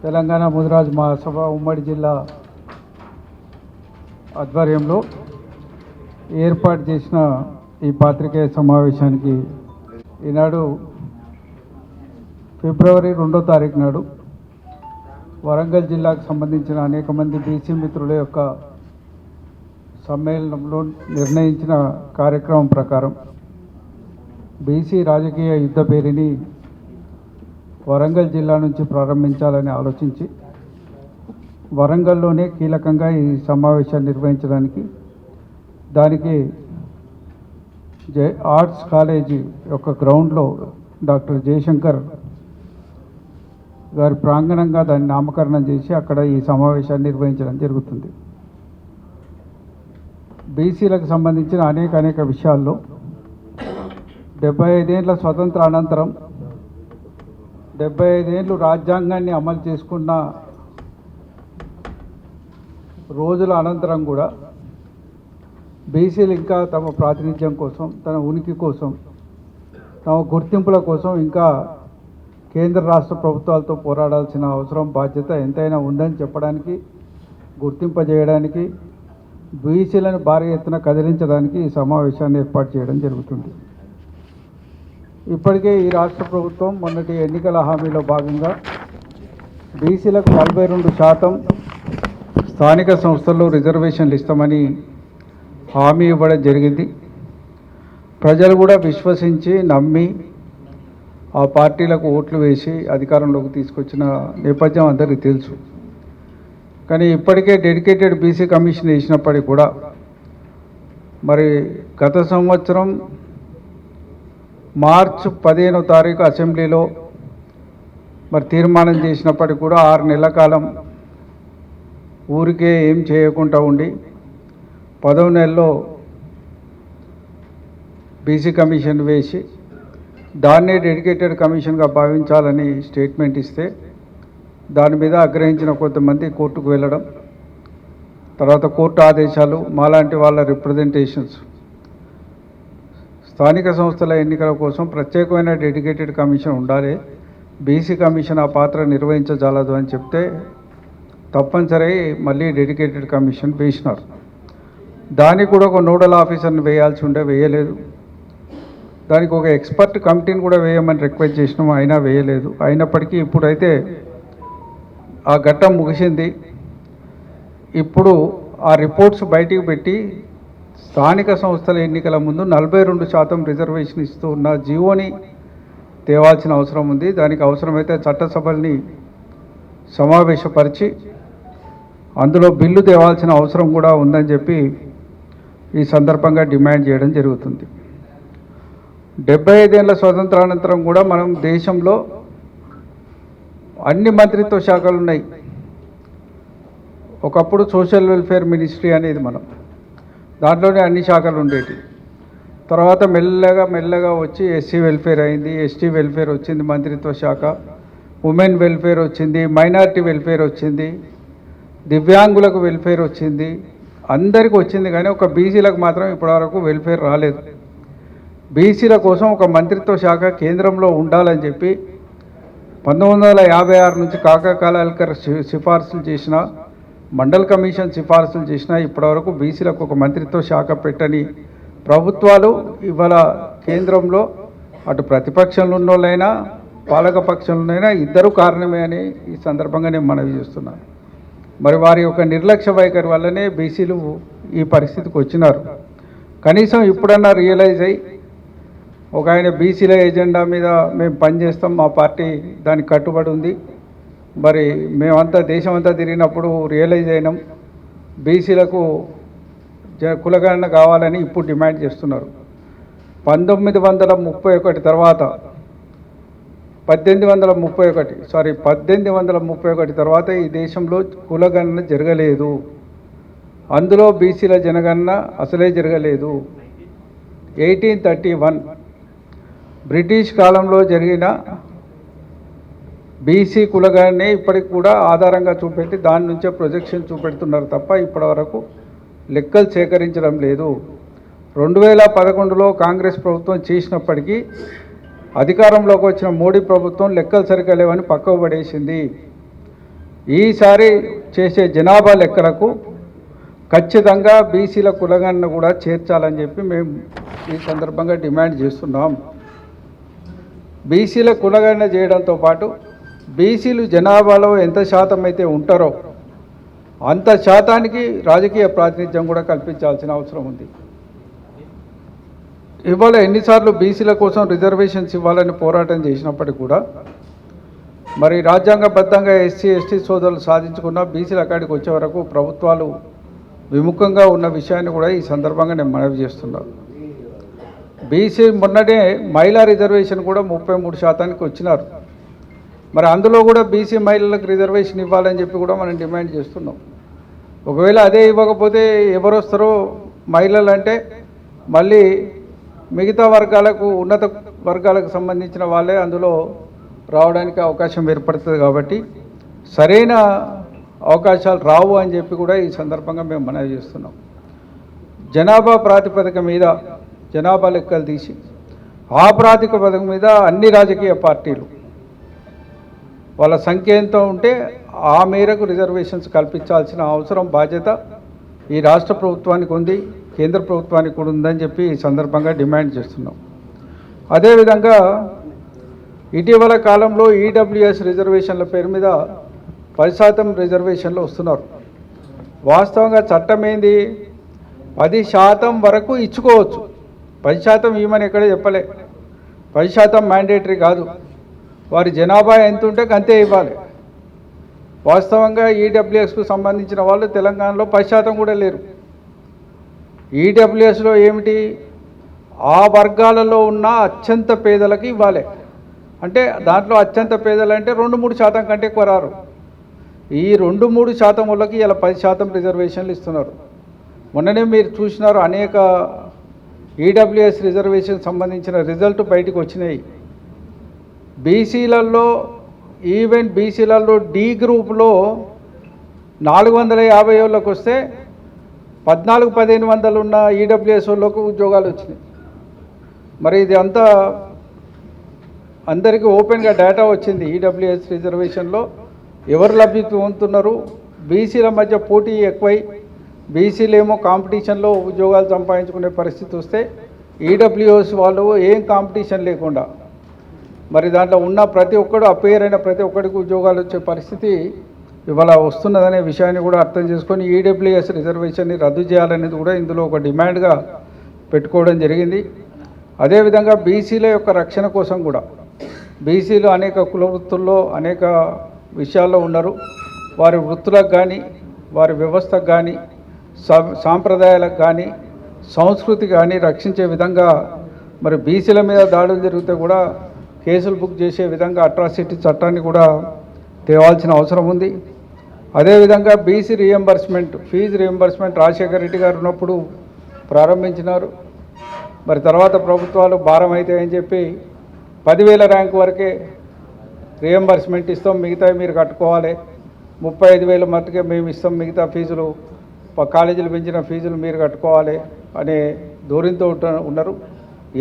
తెలంగాణ ముదిరాజ్ మహాసభ ఉమ్మడి జిల్లా ఆధ్వర్యంలో ఏర్పాటు చేసిన ఈ పాత్రికేయ సమావేశానికి ఈనాడు ఫిబ్రవరి 2వ తారీఖు నాడు వరంగల్ జిల్లాకు సంబంధించిన అనేక మంది బీసీ మిత్రుల యొక్క సమ్మేళనంలో నిర్ణయించిన కార్యక్రమం ప్రకారం బీసీ రాజకీయ యుద్ధ పేరిని వరంగల్ జిల్లా నుంచి ప్రారంభించాలని ఆలోచించి వరంగల్లోనే కీలకంగా ఈ సమావేశాన్ని నిర్వహించడానికి దానికి ఆర్ట్స్ కాలేజీ యొక్క గ్రౌండ్లో డాక్టర్ జయశంకర్ గారి ప్రాంగణంగా దాన్ని నామకరణం చేసి అక్కడ ఈ సమావేశాన్ని నిర్వహించడం జరుగుతుంది. బీసీలకు సంబంధించిన అనేక విషయాల్లో 75 ఏళ్ల స్వతంత్ర అనంతరం 75 ఏళ్ళు రాజ్యాంగాన్ని అమలు చేసుకున్న రోజుల అనంతరం కూడా బీసీలు ఇంకా తమ ప్రాతినిధ్యం కోసం, తన ఉనికి కోసం, తమ గుర్తింపుల కోసం ఇంకా కేంద్ర రాష్ట్ర ప్రభుత్వాలతో పోరాడాల్సిన అవసరం, బాధ్యత ఎంతైనా ఉందని చెప్పడానికి, గుర్తింపజేయడానికి, బీసీలను భారీ ఎత్తున కదిలించడానికి ఈ సమావేశాన్ని ఏర్పాటు చేయడం జరుగుతుంది. ఇప్పటికే ఈ రాష్ట్ర ప్రభుత్వం మొన్నటి ఎన్నికల హామీలో భాగంగా బీసీలకు 42% స్థానిక సంస్థల్లో రిజర్వేషన్లు ఇస్తామని హామీ ఇవ్వడం జరిగింది. ప్రజలు కూడా విశ్వసించి నమ్మి ఆ పార్టీలకు ఓట్లు వేసి అధికారంలోకి తీసుకొచ్చిన నేపథ్యం అందరికీ తెలుసు. కానీ ఇప్పటికే డెడికేటెడ్ బీసీ కమిషన్ వేసినప్పటికీ కూడా మరి గత సంవత్సరం మార్చి 15వ తారీఖు అసెంబ్లీలో మరి తీర్మానం చేసినప్పటికీ కూడా 6 నెలల కాలం ఊరికే ఏం చేయకుండా ఉండి 10వ నెలలో బీసీ కమిషన్ వేసి దాన్నే డెడికేటెడ్ కమిషన్గా భావించాలని స్టేట్మెంట్ ఇస్తే దాని మీద ఆగ్రహించిన కొంతమంది కోర్టుకు వెళ్ళడం, తర్వాత కోర్టు ఆదేశాలు, మాలాంటి వాళ్ళ రిప్రజెంటేషన్స్ స్థానిక సంస్థల ఎన్నికల కోసం ప్రత్యేకమైన డెడికేటెడ్ కమిషన్ ఉండాలి, బీసీ కమిషన్ ఆ పాత్ర నిర్వహించజాలదు అని చెప్తే తప్పనిసరి మళ్ళీ డెడికేటెడ్ కమిషన్ వేసినారు. దానికి కూడా ఒక నోడల్ ఆఫీసర్ని వేయాల్సి ఉండే, వేయలేదు. దానికి ఒక ఎక్స్పర్ట్ కమిటీని కూడా వేయమని రిక్వెస్ట్ చేసినాము, అయినా వేయలేదు. అయినప్పటికీ ఇప్పుడైతే ఆ ఘట్టం ముగిసింది. ఇప్పుడు ఆ రిపోర్ట్స్ బయటికి పెట్టి స్థానిక సంస్థల ఎన్నికల ముందు 42% రిజర్వేషన్ ఇస్తూ ఉన్న జీవోని తేవాల్సిన అవసరం ఉంది. దానికి అవసరమైతే చట్టసభల్ని సమావేశపరిచి అందులో బిల్లు తేవాల్సిన అవసరం కూడా ఉందని చెప్పి ఈ సందర్భంగా డిమాండ్ చేయడం జరుగుతుంది. 75 ఏళ్ల స్వతంత్రానంతరం కూడా మనం దేశంలో అన్ని మంత్రిత్వ శాఖలు ఉన్నాయి. ఒకప్పుడు సోషల్ వెల్ఫేర్ మినిస్ట్రీ అనేది మనం దాంట్లోనే అన్ని శాఖలు ఉండేవి. తర్వాత మెల్లగా వచ్చి ఎస్సీ వెల్ఫేర్ అయింది, ఎస్టీ వెల్ఫేర్ వచ్చింది మంత్రిత్వ శాఖ, ఉమెన్ వెల్ఫేర్ వచ్చింది, మైనారిటీ వెల్ఫేర్ వచ్చింది, దివ్యాంగులకు వెల్ఫేర్ వచ్చింది, అందరికీ వచ్చింది. కానీ ఒక బీసీలకు మాత్రం ఇప్పటివరకు వెల్ఫేర్ రాలేదు. బీసీల కోసం ఒక మంత్రిత్వ శాఖ కేంద్రంలో ఉండాలని చెప్పి 1956 నుంచి కాకా కలాల్కర్ సిఫార్సులు చేసిన, మండల్ కమిషన్ సిఫార్సులు చేసిన ఇప్పటివరకు బీసీలకు ఒక మంత్రిత్వ శాఖ పెట్టని ప్రభుత్వాలు ఇవాళ కేంద్రంలో అటు ప్రతిపక్షంలో ఉన్నోళ్ళైనా పాలకపక్షంలోనైనా ఇద్దరు కారణమే అని ఈ సందర్భంగా నేను మనవి చేస్తున్నాను. మరి వారి యొక్క నిర్లక్ష్య వైఖరి వల్లనే బీసీలు ఈ పరిస్థితికి వచ్చినారు. కనీసం ఇప్పుడన్నా రియలైజ్ అయ్యి ఒక ఆయన బీసీల ఎజెండా మీద మేము పనిచేస్తాం, మా పార్టీ దానికి కట్టుబడి ఉంది, మరి మేమంతా దేశమంతా తిరిగినప్పుడు రియలైజ్ అయినాం బీసీలకు కులగణన కావాలని ఇప్పుడు డిమాండ్ చేస్తున్నారు. 1831 తర్వాత 1831 తర్వాత ఈ దేశంలో కులగణన జరగలేదు. అందులో బీసీల జనగణన అసలే జరగలేదు. 1831 బ్రిటిష్ కాలంలో జరిగిన బీసీ కులగానే ఇప్పటికి కూడా ఆధారంగా చూపెట్టి దాని నుంచే ప్రొజెక్షన్ చూపెడుతున్నారు తప్ప ఇప్పటివరకు లెక్కలు సేకరించడం లేదు. 2011లో కాంగ్రెస్ ప్రభుత్వం చేసినప్పటికీ అధికారంలోకి వచ్చిన మోడీ ప్రభుత్వం లెక్కలు సరిగ్గా లేవని పక్కకు పడేసింది. ఈసారి చేసే జనాభా లెక్కలకు ఖచ్చితంగా బీసీల కులగణన కూడా చేర్చాలని చెప్పి మేము ఈ సందర్భంగా డిమాండ్ చేస్తున్నాం. బీసీల కులగణన చేయడంతో పాటు బీసీలు జనాభాలో ఎంత శాతం అయితే ఉంటారో అంత శాతానికి రాజకీయ ప్రాతినిధ్యం కూడా కల్పించాల్సిన అవసరం ఉంది. ఇవాళ ఎన్నిసార్లు బీసీల కోసం రిజర్వేషన్స్ ఇవ్వాలని పోరాటం చేసినప్పటికీ కూడా మరి రాజ్యాంగబద్ధంగా ఎస్సీ ఎస్టీ సోదరులు సాధించుకున్న బీసీల అక్కడికి వచ్చే వరకు ప్రభుత్వాలు విముఖంగా ఉన్న విషయాన్ని కూడా ఈ సందర్భంగా నేను మనవి చేస్తున్నాను. బీసీ మొన్ననే మహిళా రిజర్వేషన్ కూడా 33% వచ్చినారు. మరి అందులో కూడా బీసీ మహిళలకు రిజర్వేషన్ ఇవ్వాలని చెప్పి కూడా మనం డిమాండ్ చేస్తున్నాం. ఒకవేళ అదే ఇవ్వకపోతే ఎవరు వస్తారో మహిళలు అంటే మళ్ళీ మిగతా వర్గాలకు ఉన్నత వర్గాలకు సంబంధించిన వాళ్ళే అందులో రావడానికి అవకాశం ఏర్పడుతుంది. కాబట్టి సరైన అవకాశాలు రావు అని చెప్పి కూడా ఈ సందర్భంగా మేము మనవి చేస్తున్నాం. జనాభా ప్రాతిపదిక మీద జనాభా లెక్కలు తీసి ఆ ప్రాతిపదిక మీద అన్ని రాజకీయ పార్టీలు వాళ్ళ సంఖ్య ఎంత ఉంటే ఆ మేరకు రిజర్వేషన్స్ కల్పించాల్సిన అవసరం బాధ్యత ఈ రాష్ట్ర ప్రభుత్వానికి ఉంది, కేంద్ర ప్రభుత్వానికి కూడా ఉందని చెప్పి ఈ సందర్భంగా డిమాండ్ చేస్తున్నాం. అదేవిధంగా ఇటీవల కాలంలో ఈడబ్ల్యూఎస్ రిజర్వేషన్ల పేరు మీద 10% రిజర్వేషన్లు వస్తున్నారు. వాస్తవంగా చట్టం ఏంది, 10% వరకు ఇచ్చుకోవచ్చు. 10% ఇవ్వమని ఎక్కడ చెప్పలే. 10% మ్యాండేటరీ కాదు. వారి జనాభా ఎంత ఉంటే అంతే ఇవ్వాలి. వాస్తవంగా ఈడబ్ల్యూఎస్కు సంబంధించిన వాళ్ళు తెలంగాణలో 10% కూడా లేరు. ఈడబ్ల్యూఎస్లో ఏమిటి, ఆ వర్గాలలో ఉన్న అత్యంత పేదలకు ఇవ్వాలి. అంటే దాంట్లో అత్యంత పేదలు అంటే 2-3% కంటే ఎక్కువ రారు. ఈ 2-3% వాళ్ళకి ఇలా 10% రిజర్వేషన్లు ఇస్తున్నారు. మొన్ననే మీరు చూసినారు, అనేక ఈడబ్ల్యూఎస్ రిజర్వేషన్ సంబంధించిన రిజల్ట్ బయటకు వచ్చినాయి. బీసీలలో ఈవెన్ బీసీలలో డి గ్రూప్లో 450 వాళ్ళకి వస్తే 1400-1500 ఉన్న ఈడబ్ల్యూఎస్ వాళ్ళకు ఉద్యోగాలు వచ్చినాయి. మరి ఇది అంతా అందరికీ ఓపెన్గా డేటా వచ్చింది. ఈడబ్ల్యూఎస్ రిజర్వేషన్లో ఎవరు లబ్ధి పొందుతున్నారు, బీసీల మధ్య పోటీ ఎక్కువై బీసీలు ఏమో కాంపిటీషన్లో ఉద్యోగాలు సంపాదించుకునే పరిస్థితి వస్తే ఈడబ్ల్యూఎస్ వాళ్ళు ఏం కాంపిటీషన్ లేకుండా మరి దాంట్లో ఉన్న ప్రతి ఒక్కడు అపేర్ అయిన ప్రతి ఒక్కడికి ఉద్యోగాలు వచ్చే పరిస్థితి ఇవాళ వస్తున్నదనే విషయాన్ని కూడా అర్థం చేసుకొని ఈడబ్ల్యూఎస్ రిజర్వేషన్ని రద్దు చేయాలనేది కూడా ఇందులో ఒక డిమాండ్గా పెట్టుకోవడం జరిగింది. అదేవిధంగా బీసీల యొక్క రక్షణ కోసం కూడా బీసీలు అనేక కుల వృత్తుల్లో అనేక విషయాల్లో ఉన్నారు. వారి వృత్తులకు కానీ వారి వ్యవస్థకు కానీ సాంప్రదాయాలకు కానీ సంస్కృతి కానీ రక్షించే విధంగా మరి బీసీల మీద దాడులు జరిగితే కూడా కేసులు బుక్ చేసే విధంగా అట్రాసిటీ చట్టాన్ని కూడా తేవాల్సిన అవసరం ఉంది. అదేవిధంగా BC reimbursement, fee reimbursement Rajasekhara Reddy గారు ఉన్నప్పుడు ప్రారంభించినారు. మరి తర్వాత ప్రభుత్వాలు భారం అవుతాయని చెప్పి 10,000 ర్యాంకు వరకే రీఎంబర్స్మెంట్ ఇస్తాం, మిగతా మీరు కట్టుకోవాలి, 35,000 మట్టుకే మేము ఇస్తాం, మిగతా ఫీజులు కాలేజీలు పెంచిన ఫీజులు మీరు కట్టుకోవాలి అనే ధోరణితో ఉన్నారు.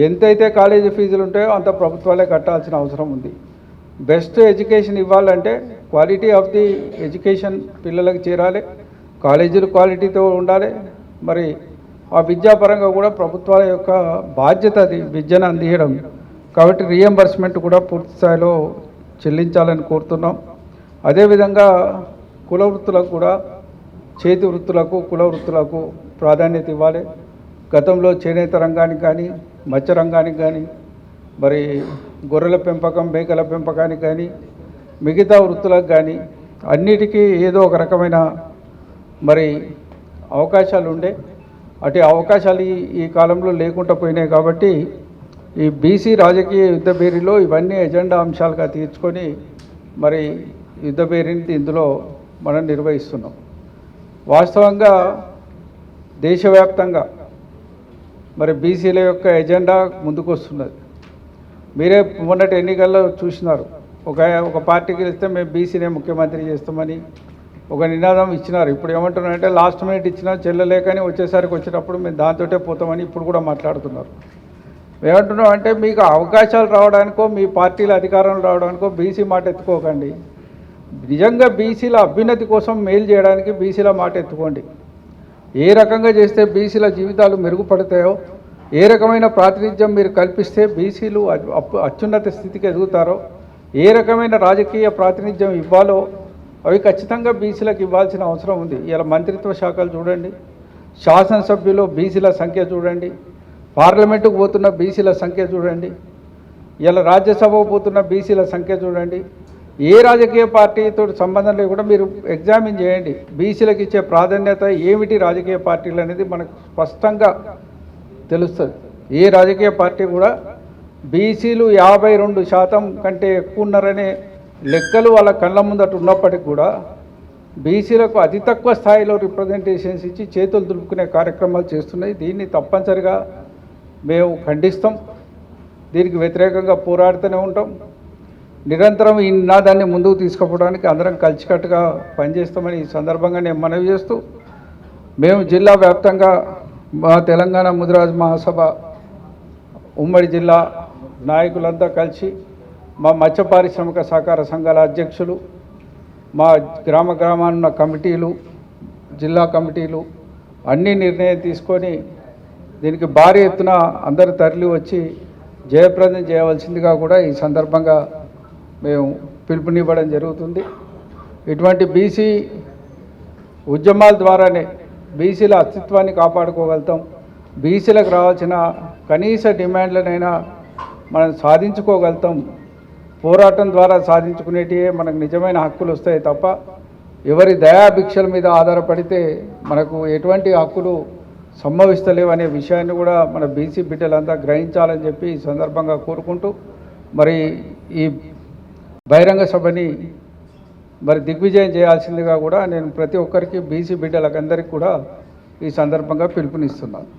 ఎంతైతే కాలేజీ ఫీజులు ఉంటాయో అంత ప్రభుత్వాలే కట్టాల్సిన అవసరం ఉంది. బెస్ట్ ఎడ్యుకేషన్ ఇవ్వాలంటే క్వాలిటీ ఆఫ్ ది ఎడ్యుకేషన్ పిల్లలకు చేరాలి, కాలేజీలు క్వాలిటీతో ఉండాలి. మరి ఆ విద్యాపరంగా కూడా ప్రభుత్వాల యొక్క బాధ్యత అది విద్యను అందించడం. కాబట్టి రీఎంబర్స్మెంట్ కూడా పూర్తి స్థాయిలో చెల్లించాలని కోరుతున్నాం. అదేవిధంగా కుల వృత్తులకు కూడా చేతి వృత్తులకు కుల వృత్తులకు ప్రాధాన్యత ఇవ్వాలి. గతంలో చేనేత రంగానికి కానీ మత్స్య రంగానికి కానీ మరి గొర్రెల పెంపకం మేకల పెంపకానికి కానీ మిగతా వృత్తులకు కానీ అన్నిటికీ ఏదో ఒక రకమైన మరి అవకాశాలు ఉండే అటు అవకాశాలు ఈ కాలంలో లేకుండా పోయినాయి. కాబట్టి ఈ బీసీ రాజకీయ యుద్ధ బేరీలో ఇవన్నీ ఎజెండా అంశాలుగా తీర్చుకొని మరి యుద్ధ బేరీని ఇందులో మనం నిర్వహిస్తున్నాం. వాస్తవంగా దేశవ్యాప్తంగా మరి బీసీల యొక్క ఎజెండా ముందుకు వస్తున్నది. మీరే మొన్నటి ఎన్నికల్లో చూసినారు, ఒక పార్టీకి ఇస్తే మేము బీసీనే ముఖ్యమంత్రి చేస్తామని ఒక నినాదం ఇచ్చినారు. ఇప్పుడు ఏమంటున్నారంటే లాస్ట్ మినిట్ ఇచ్చినా చెల్లలేకని వచ్చేసరికి వచ్చేటప్పుడు మేము దాంతోటే పోతామని ఇప్పుడు కూడా మాట్లాడుతున్నారు. ఏమంటున్నాం అంటే మీకు అవకాశాలు రావడానికో మీ పార్టీల అధికారం రావడానికో బీసీ మాట ఎత్తుకోకండి. నిజంగా బీసీల అభ్యున్నతి కోసం మేలు చేయడానికి బీసీల మాట ఎత్తుకోండి. ఏ రకంగా చేస్తే బీసీల జీవితాలు మెరుగుపడతాయో, ఏ రకమైన ప్రాతినిధ్యం మీరు కల్పిస్తే బీసీలు అత్యున్నత స్థితికి ఎదుగుతారో, ఏ రకమైన రాజకీయ ప్రాతినిధ్యం ఇవ్వాలో అవి ఖచ్చితంగా బీసీలకు ఇవ్వాల్సిన అవసరం ఉంది. ఇలా మంత్రిత్వ శాఖలు చూడండి, శాసనసభ్యులు బీసీల సంఖ్య చూడండి, పార్లమెంటుకు పోతున్న బీసీల సంఖ్య చూడండి, ఇలా రాజ్యసభకు పోతున్న బీసీల సంఖ్య చూడండి. ఏ రాజకీయ పార్టీతో సంబంధం లేకుండా మీరు ఎగ్జామిన్ చేయండి. బీసీలకు ఇచ్చే ప్రాధాన్యత ఏమిటి రాజకీయ పార్టీలు అనేది మనకు స్పష్టంగా తెలుస్తుంది. ఏ రాజకీయ పార్టీ కూడా బీసీలు 52% కంటే ఎక్కువ ఉన్నారనే లెక్కలు వాళ్ళ కళ్ళ ముందట ఉన్నప్పటికీ కూడా బీసీలకు అతి తక్కువ స్థాయిలో రిప్రజెంటేషన్స్ ఇచ్చి చేతులు దులుపుకునే కార్యక్రమాలు చేస్తున్నాయి. దీన్ని తప్పనిసరిగా మేము ఖండిస్తాం. దీనికి వ్యతిరేకంగా పోరాడుతూనే ఉంటాం. నిరంతరం ఈ నినాదాన్ని ముందుకు తీసుకుపోవడానికి అందరం కలిసికట్టుగా పనిచేస్తామని ఈ సందర్భంగా నేను మనవి చేస్తూ, మేము జిల్లా వ్యాప్తంగా మా తెలంగాణ ముదిరాజ్ మహాసభ ఉమ్మడి జిల్లా నాయకులంతా కలిసి మా మత్స్య పారిశ్రామిక సహకార సంఘాల అధ్యక్షులు, మా గ్రామాన్న కమిటీలు, జిల్లా కమిటీలు అన్నీ నిర్ణయం తీసుకొని దీనికి భారీ ఎత్తున అందరూ తరలి వచ్చి జయప్రదం చేయవలసిందిగా కూడా ఈ సందర్భంగా మేము పిలుపునివ్వడం జరుగుతుంది. ఇటువంటి బీసీ ఉద్యమాల ద్వారానే బీసీల అస్తిత్వాన్ని కాపాడుకోగలుగుతాం. బీసీలకు రావాల్సిన కనీస డిమాండ్లనైనా మనం సాధించుకోగలుగుతాం. పోరాటం ద్వారా సాధించుకునేటివే మనకు నిజమైన హక్కులు వస్తాయి తప్ప ఎవరి దయాభిక్షల మీద ఆధారపడితే మనకు ఎటువంటి హక్కులు సంభవిస్తలేవు అనే విషయాన్ని కూడా మన బీసీ బిడ్డలంతా గ్రహించాలని చెప్పి ఈ సందర్భంగా కోరుకుంటూ, మరి ఈ బహిరంగ సభని దిగ్విజయం చేయాల్సిందిగా కూడా నేను ప్రతి ఒక్కరికి బీసీ బిడ్డలకందరికీ కూడా ఈ సందర్భంగా పిలుపునిస్తున్నాను.